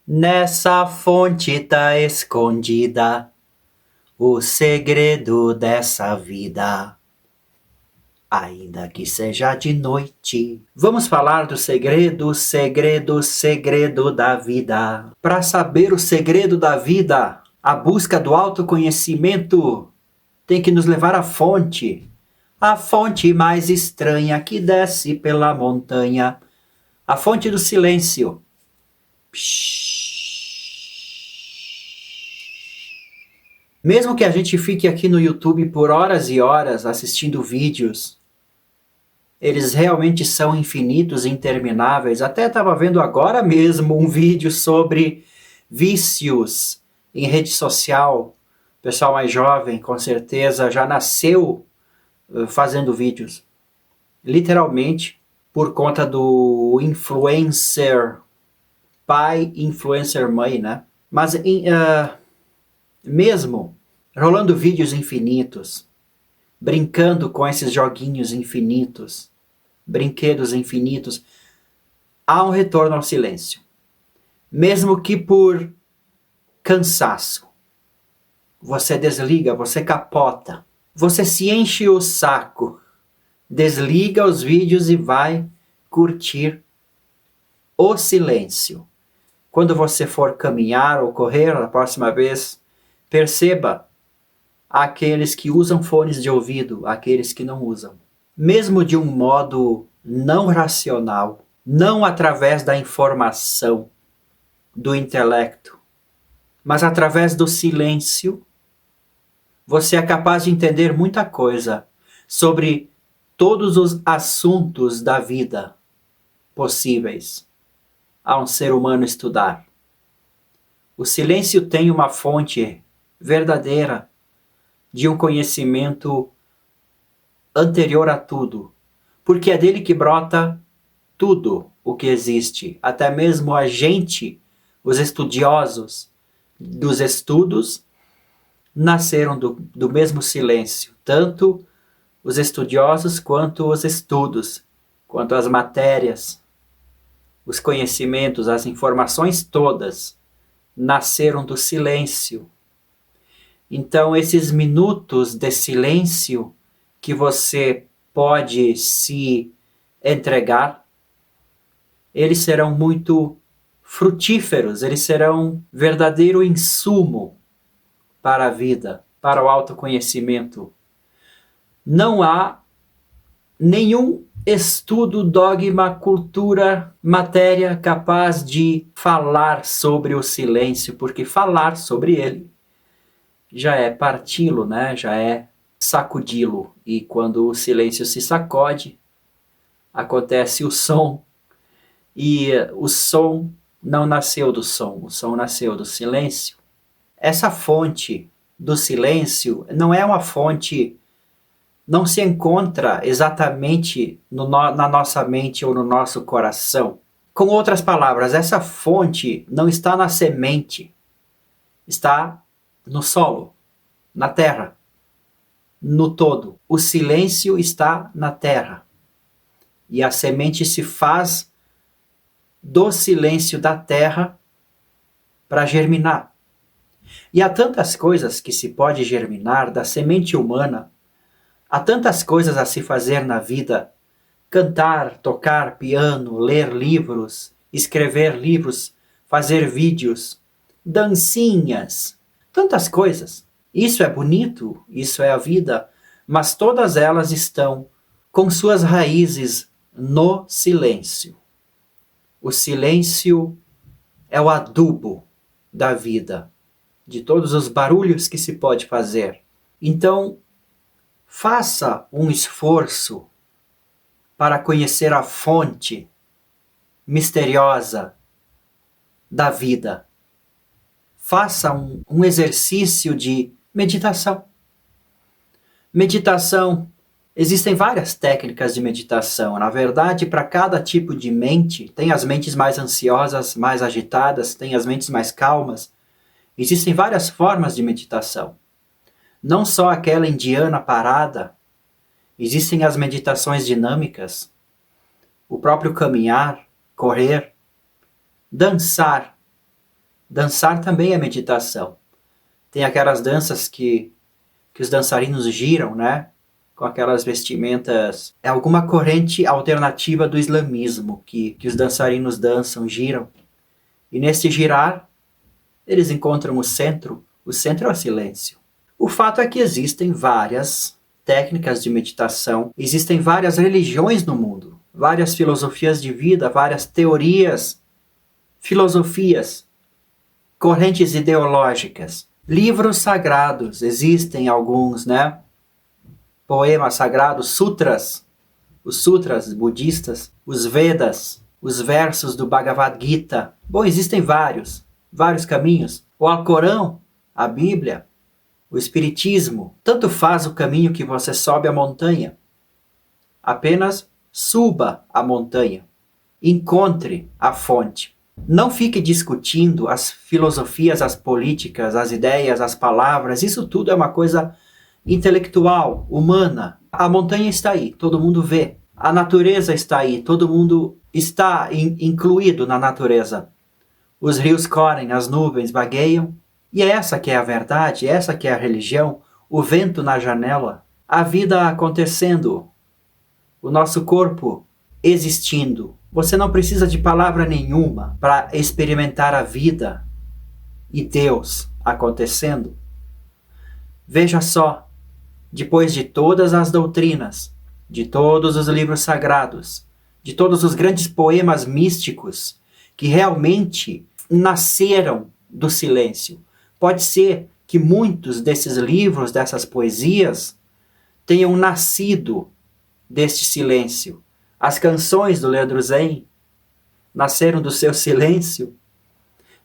Nessa fonte tá escondida o segredo dessa vida. Ainda que seja de noite, vamos falar do segredo da vida. Para saber o segredo da vida, a busca do autoconhecimento tem que nos levar à fonte. A fonte mais estranha que desce pela montanha. A fonte do silêncio. Mesmo que a gente fique aqui no YouTube por horas e horas assistindo vídeos, eles realmente são infinitos e intermináveis. Até estava vendo agora mesmo um vídeo sobre vícios em rede social. O pessoal mais jovem, com certeza, já nasceu fazendo vídeos. Literalmente, por conta do influencer pai, influencer mãe, né? Mas mesmo rolando vídeos infinitos, brincando com esses joguinhos infinitos, brinquedos infinitos, há um retorno ao silêncio. Mesmo que por cansaço. Você desliga, você capota, você se enche o saco, desliga os vídeos e vai curtir o silêncio. Quando você for caminhar ou correr a próxima vez, perceba aqueles que usam fones de ouvido, aqueles que não usam. Mesmo de um modo não racional, não através da informação, do intelecto, mas através do silêncio, você é capaz de entender muita coisa sobre todos os assuntos da vida possíveis a um ser humano estudar. O silêncio tem uma fonte verdadeira de um conhecimento anterior a tudo, porque é dele que brota tudo o que existe, até mesmo a gente, os estudiosos dos estudos, nasceram do mesmo silêncio, tanto os estudiosos quanto os estudos, quanto as matérias, os conhecimentos, as informações todas nasceram do silêncio. Então, esses minutos de silêncio que você pode se entregar, eles serão muito frutíferos, eles serão verdadeiro insumo para a vida, para o autoconhecimento. Não há nenhum estudo, dogma, cultura, matéria capaz de falar sobre o silêncio, porque falar sobre ele já é parti-lo, né? Já é sacudi-lo. E quando o silêncio se sacode, acontece o som. E o som não nasceu do som, o som nasceu do silêncio. Essa fonte do silêncio não é uma fonte, não se encontra exatamente na nossa mente ou no nosso coração. Com outras palavras, essa fonte não está na semente, está no solo, na terra, no todo. O silêncio está na terra. E a semente se faz do silêncio da terra para germinar. E há tantas coisas que se pode germinar da semente humana, há tantas coisas a se fazer na vida: cantar, tocar piano, ler livros, escrever livros, fazer vídeos, dancinhas, tantas coisas. Isso é bonito, isso é a vida, mas todas elas estão com suas raízes no silêncio. O silêncio é o adubo da vida, de todos os barulhos que se pode fazer. Então, faça um esforço para conhecer a fonte misteriosa da vida. Faça um exercício de meditação. Meditação, existem várias técnicas de meditação. Na verdade, para cada tipo de mente, tem as mentes mais ansiosas, mais agitadas, tem as mentes mais calmas. Existem várias formas de meditação. Não só aquela indiana parada. Existem as meditações dinâmicas. O próprio caminhar, correr, dançar. Dançar também é meditação. Tem aquelas danças que os dançarinos giram, né? Com aquelas vestimentas. É alguma corrente alternativa do islamismo que os dançarinos dançam, giram. E nesse girar, eles encontram o centro. O centro é o silêncio. O fato é que existem várias técnicas de meditação, existem várias religiões no mundo, várias filosofias de vida, várias teorias, filosofias, correntes ideológicas, livros sagrados, existem alguns, né? Poemas sagrados, sutras, os sutras budistas, os Vedas, os versos do Bhagavad Gita. Bom, existem vários caminhos. O Alcorão, a Bíblia, o Espiritismo. Tanto faz o caminho que você sobe a montanha. Apenas suba a montanha. Encontre a fonte. Não fique discutindo as filosofias, as políticas, as ideias, as palavras. Isso tudo é uma coisa intelectual, humana. A montanha está aí, todo mundo vê. A natureza está aí, todo mundo está incluído na natureza. Os rios correm, as nuvens vagueiam. E é essa que é a verdade, essa que é a religião. O vento na janela, a vida acontecendo, o nosso corpo existindo. Você não precisa de palavra nenhuma para experimentar a vida e Deus acontecendo. Veja só. Depois de todas as doutrinas, de todos os livros sagrados, de todos os grandes poemas místicos que realmente nasceram do silêncio. Pode ser que muitos desses livros, dessas poesias, tenham nascido deste silêncio. As canções do Leandro Zen nasceram do seu silêncio,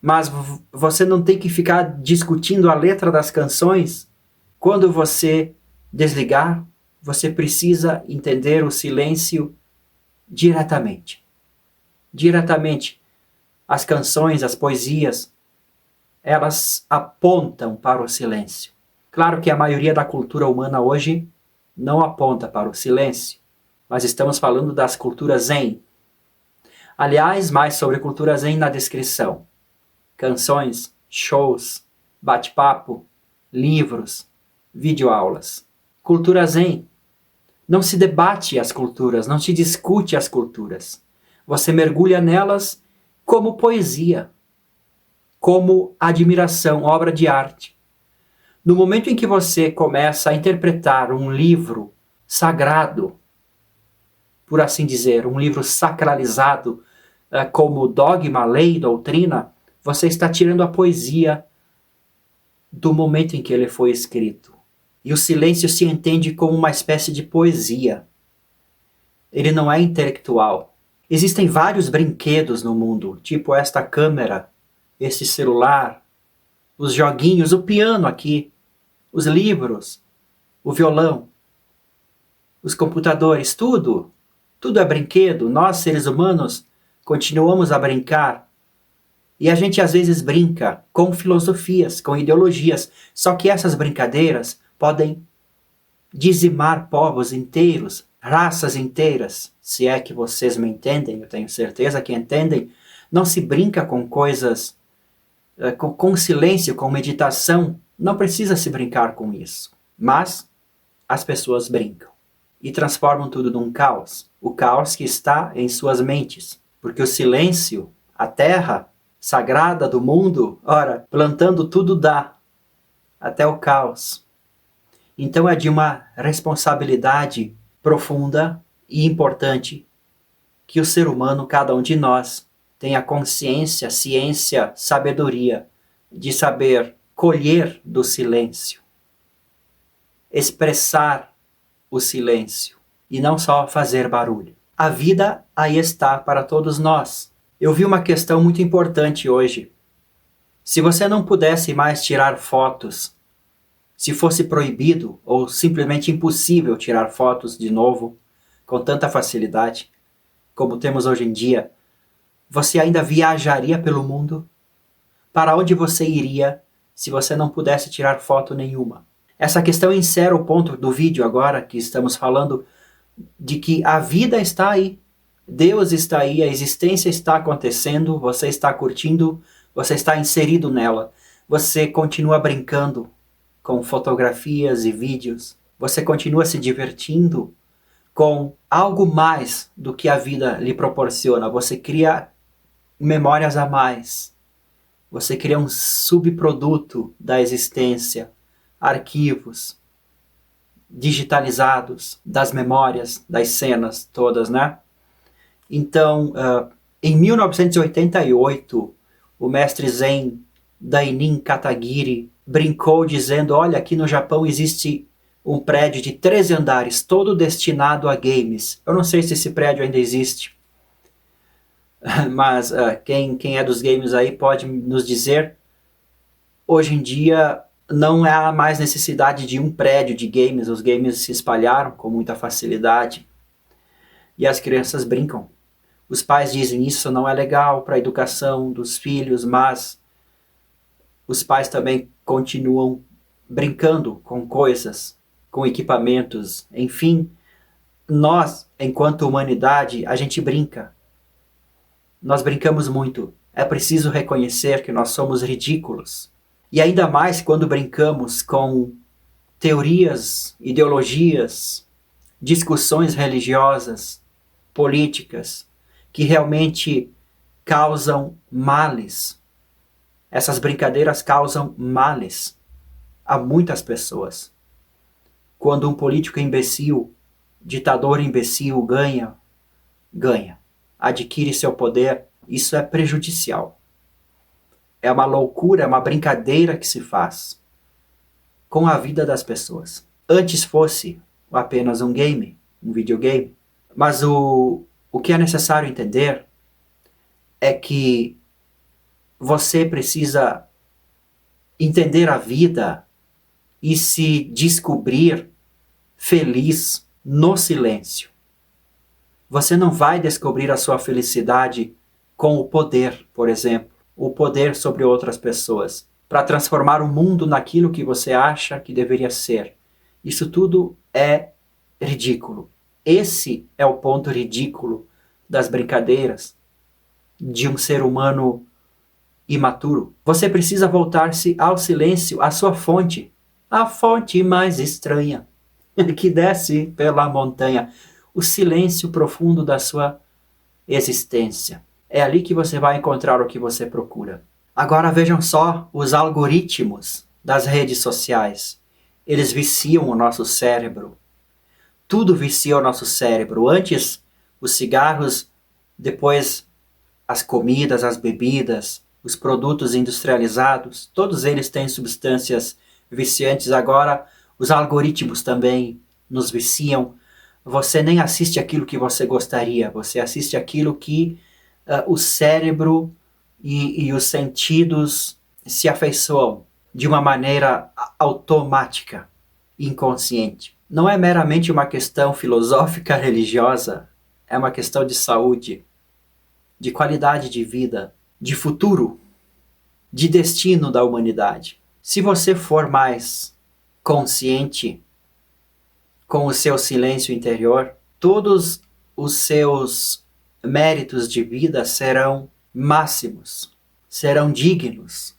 mas você não tem que ficar discutindo a letra das canções. Quando você desligar, você precisa entender o silêncio diretamente. Diretamente. As canções, as poesias, elas apontam para o silêncio. Claro que a maioria da cultura humana hoje não aponta para o silêncio, mas estamos falando das culturas Zen. Aliás, mais sobre cultura Zen na descrição. Canções, shows, bate-papo, livros, videoaulas. Cultura Zen. Não se debate as culturas, não se discute as culturas. Você mergulha nelas como poesia, como admiração, obra de arte. No momento em que você começa a interpretar um livro sagrado, por assim dizer, um livro sacralizado, como dogma, lei, doutrina, você está tirando a poesia do momento em que ele foi escrito. E o silêncio se entende como uma espécie de poesia. Ele não é intelectual. Existem vários brinquedos no mundo, tipo esta câmera, esse celular, os joguinhos, o piano aqui, os livros, o violão, os computadores, tudo é brinquedo. Nós, seres humanos, continuamos a brincar. E a gente às vezes brinca com filosofias, com ideologias, só que essas brincadeiras podem dizimar povos inteiros, raças inteiras. Se é que vocês me entendem, eu tenho certeza que entendem. Não se brinca com coisas, com silêncio, com meditação. Não precisa se brincar com isso. Mas as pessoas brincam e transformam tudo num caos. O caos que está em suas mentes. Porque o silêncio, a terra sagrada do mundo, ora, plantando tudo dá, até o caos. Então é de uma responsabilidade profunda e importante que o ser humano, cada um de nós, tenha consciência, ciência, sabedoria de saber colher do silêncio, expressar o silêncio e não só fazer barulho. A vida aí está para todos nós. Eu vi uma questão muito importante hoje. Se você não pudesse mais tirar fotos, se fosse proibido ou simplesmente impossível tirar fotos de novo, com tanta facilidade, como temos hoje em dia, você ainda viajaria pelo mundo? Para onde você iria se você não pudesse tirar foto nenhuma? Essa questão encerra o ponto do vídeo agora, que estamos falando de que a vida está aí. Deus está aí, a existência está acontecendo, você está curtindo Você está inserido nela. Você continua brincando com fotografias e vídeos. Você continua se divertindo com algo mais do que a vida lhe proporciona. Você cria memórias a mais. Você cria um subproduto da existência, arquivos digitalizados das memórias, das cenas todas, né? Então, em 1988, o mestre Zen Dainin Katagiri brincou dizendo: olha, aqui no Japão existe um prédio de 13 andares, todo destinado a games. Eu não sei se esse prédio ainda existe, mas quem é dos games aí pode nos dizer. Hoje em dia não há mais necessidade de um prédio de games, os games se espalharam com muita facilidade e as crianças brincam. Os pais dizem isso não é legal para a educação dos filhos, mas os pais também continuam brincando com coisas, com equipamentos, enfim. Nós, enquanto humanidade, a gente brinca. Nós brincamos muito. É preciso reconhecer que nós somos ridículos. E ainda mais quando brincamos com teorias, ideologias, discussões religiosas, políticas, que realmente causam males. Essas brincadeiras causam males a muitas pessoas. Quando um político imbecil, ditador imbecil ganha, adquire seu poder, isso é prejudicial. É uma loucura, é uma brincadeira que se faz com a vida das pessoas. Antes fosse apenas um game, um videogame. Mas o que é necessário entender é que você precisa entender a vida e se descobrir feliz no silêncio. Você não vai descobrir a sua felicidade com o poder, por exemplo, o poder sobre outras pessoas, para transformar o mundo naquilo que você acha que deveria ser. Isso tudo é ridículo. Esse é o ponto ridículo das brincadeiras de um ser humano imaturo. Você precisa voltar-se ao silêncio, à sua fonte, a fonte mais estranha que desce pela montanha, o silêncio profundo da sua existência. É ali que você vai encontrar o que você procura. Agora vejam só os algoritmos das redes sociais. Eles viciam o nosso cérebro. Tudo vicia o nosso cérebro. Antes, os cigarros, depois as comidas, as bebidas, os produtos industrializados, todos eles têm substâncias viciantes. Agora, os algoritmos também nos viciam. Você nem assiste aquilo que você gostaria, você assiste aquilo que o cérebro e os sentidos se afeiçoam de uma maneira automática, inconsciente. Não é meramente uma questão filosófica religiosa, é uma questão de saúde, de qualidade de vida, de futuro, de destino da humanidade. Se você for mais consciente com o seu silêncio interior, todos os seus méritos de vida serão máximos, serão dignos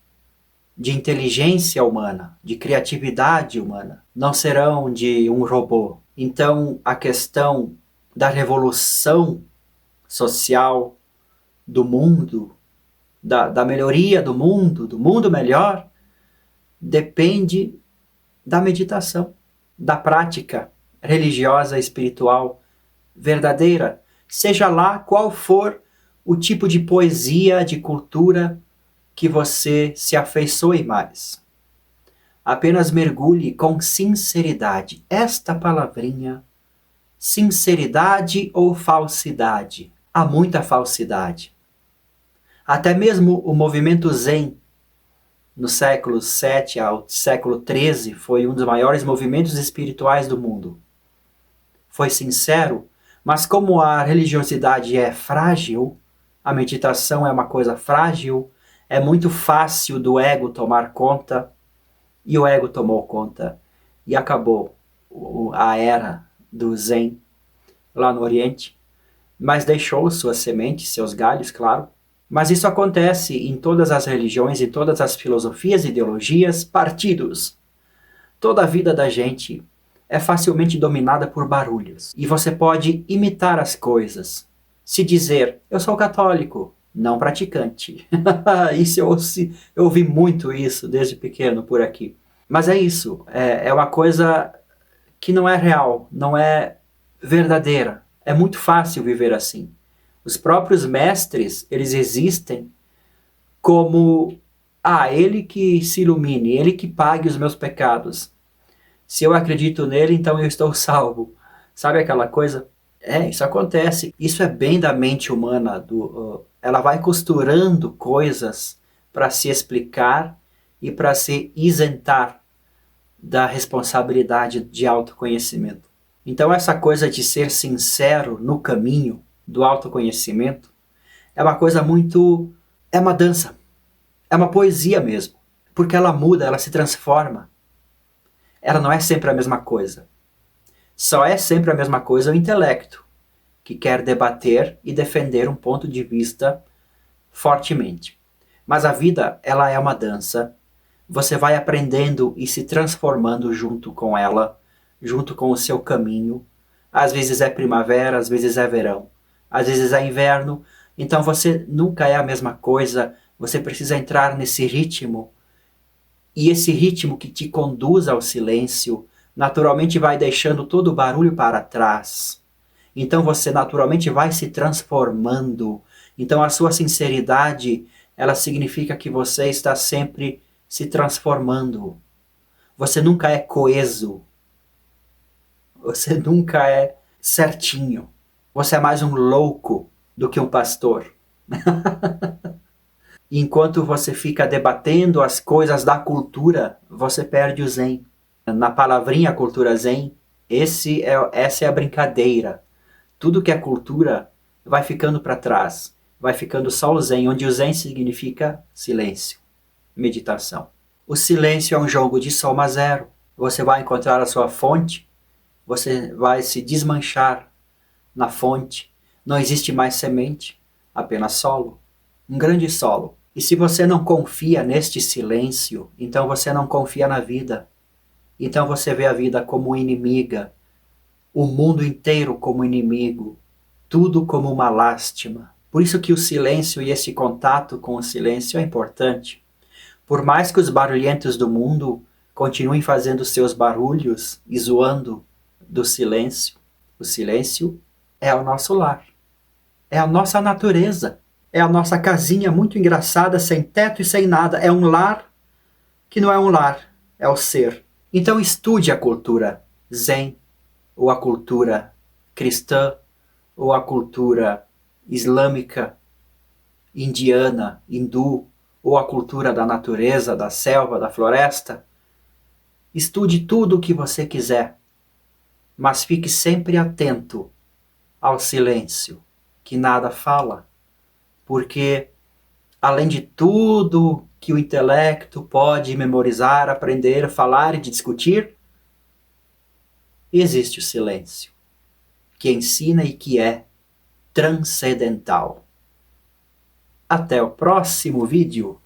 de inteligência humana, de criatividade humana, não serão de um robô. Então, a questão da revolução social do mundo, da melhoria do mundo melhor, depende da meditação, da prática religiosa, espiritual, verdadeira, seja lá qual for o tipo de poesia, de cultura que você se afeiçoe mais. Apenas mergulhe com sinceridade. Esta palavrinha, sinceridade ou falsidade? Há muita falsidade. Até mesmo o movimento Zen, no século VII ao século XIII, foi um dos maiores movimentos espirituais do mundo. Foi sincero, mas como a religiosidade é frágil, a meditação é uma coisa frágil, é muito fácil do ego tomar conta, e o ego tomou conta, e acabou a era do Zen lá no Oriente, mas deixou suas sementes, seus galhos, claro, Mas isso acontece em todas as religiões, em todas as filosofias, ideologias, partidos. Toda a vida da gente é facilmente dominada por barulhos. E você pode imitar as coisas. Se dizer, eu sou católico, não praticante. Eu ouvi muito isso desde pequeno por aqui. Mas é isso, é uma coisa que não é real, não é verdadeira. É muito fácil viver assim. Os próprios mestres, eles existem como, ele que se ilumine, ele que pague os meus pecados. Se eu acredito nele, então eu estou salvo. Sabe aquela coisa? Isso acontece. Isso é bem da mente humana. Ela vai costurando coisas para se explicar e para se isentar da responsabilidade de autoconhecimento. Então essa coisa de ser sincero no caminho do autoconhecimento é uma coisa muito... é uma dança. É uma poesia mesmo. Porque ela muda, ela se transforma. Ela não é sempre a mesma coisa. Só é sempre a mesma coisa o intelecto, que quer debater e defender um ponto de vista fortemente. Mas a vida, ela é uma dança. Você vai aprendendo e se transformando junto com ela, junto com o seu caminho. Às vezes é primavera, às vezes é verão, às vezes é inverno. Então você nunca é a mesma coisa. Você precisa entrar nesse ritmo. E esse ritmo que te conduz ao silêncio, naturalmente vai deixando todo o barulho para trás. Então você naturalmente vai se transformando. Então a sua sinceridade, ela significa que você está sempre se transformando. Você nunca é coeso. Você nunca é certinho. Você é mais um louco do que um pastor. Enquanto você fica debatendo as coisas da cultura, você perde o zen. Na palavrinha cultura zen, essa é a brincadeira. Tudo que é cultura vai ficando para trás. Vai ficando só o zen, onde o zen significa silêncio, meditação. O silêncio é um jogo de soma zero. Você vai encontrar a sua fonte, você vai se desmanchar na fonte. Não existe mais semente, apenas solo. Um grande solo. E se você não confia neste silêncio, então você não confia na vida. Então você vê a vida como inimiga, o mundo inteiro como inimigo, tudo como uma lástima. Por isso que o silêncio e esse contato com o silêncio é importante. Por mais que os barulhentos do mundo continuem fazendo seus barulhos e zoando do silêncio, o silêncio é o nosso lar, é a nossa natureza. É a nossa casinha muito engraçada, sem teto e sem nada. É um lar que não é um lar, é o ser. Então estude a cultura zen, ou a cultura cristã, ou a cultura islâmica, indiana, hindu, ou a cultura da natureza, da selva, da floresta. Estude tudo o que você quiser, mas fique sempre atento ao silêncio, que nada fala. Porque, além de tudo que o intelecto pode memorizar, aprender, falar e discutir, existe o silêncio, que ensina e que é transcendental. Até o próximo vídeo.